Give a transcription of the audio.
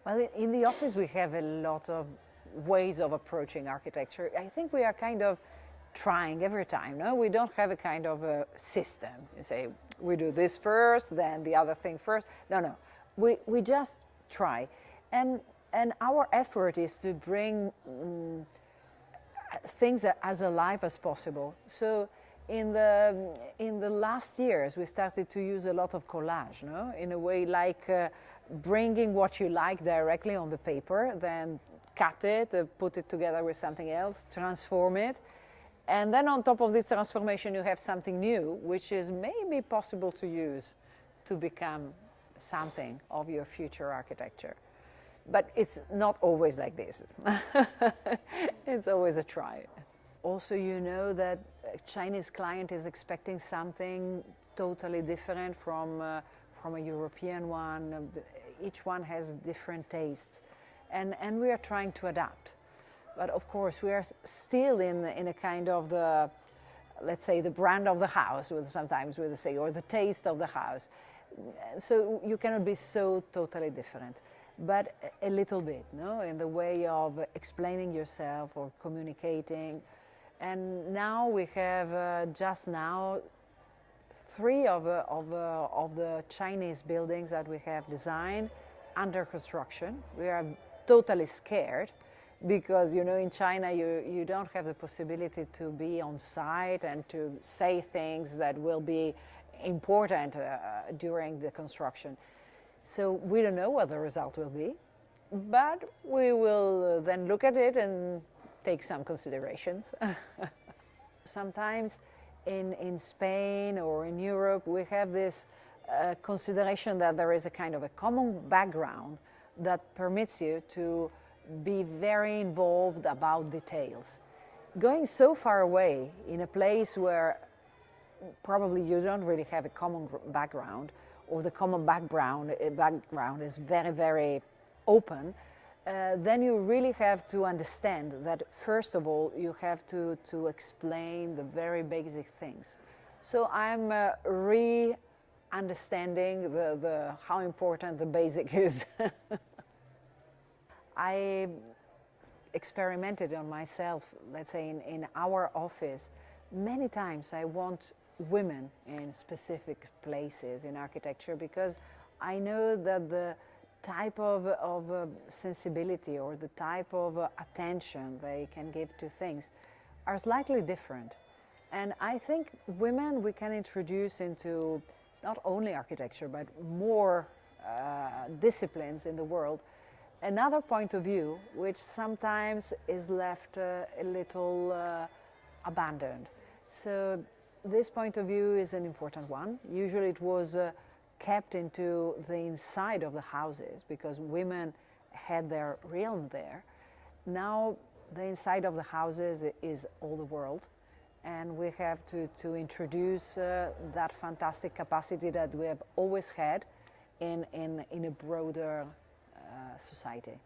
Well, in the office we have a lot of ways of approaching architecture. I think we are kind of trying every time, no? We don't have a kind of a system. You say, we do this first, then the other thing first. No, no. We just try. And our effort is to bring things as alive as possible. So in the last years, we started to use a lot of collage, no? In a way like bringing what you like directly on the paper, then cut it, put it together with something else, transform it. And then on top of this transformation, you have something new, which is maybe possible to use to become something of your future architecture. But it's not always like this. It's always a try. Also, you know that a Chinese client is expecting something totally different from a European one. Each one has different tastes. And we are trying to adapt. But of course, we are still in a kind of the, let's say, the brand of the house, sometimes we say, or the taste of the house. So you cannot be so totally different. But a little bit, no, in the way of explaining yourself or communicating. And now we have just now 3 of the Chinese buildings that we have designed under construction. We are totally scared because, you know, in China you don't have the possibility to be on site and to say things that will be important during the construction. So we don't know what the result will be, but we will then look at it and take some considerations. Sometimes in Spain or in Europe, we have this consideration that there is a kind of a common background that permits you to be very involved about details. Going so far away in a place where probably you don't really have a common background, or the common background is very, very open, then you really have to understand that, first of all, you have to explain the very basic things. So I'm re-understanding how important the basic is. I experimented on myself, let's say in our office. Many times I want women in specific places in architecture because I know that the type of sensibility or the type of attention they can give to things are slightly different. And I think women we can introduce into not only architecture but more disciplines in the world. Another point of view which sometimes is left a little abandoned. So this point of view is an important one. Usually it was kept into the inside of the houses because women had their realm there. Now the inside of the houses is all the world, and we have to introduce that fantastic capacity that we have always had in a broader society.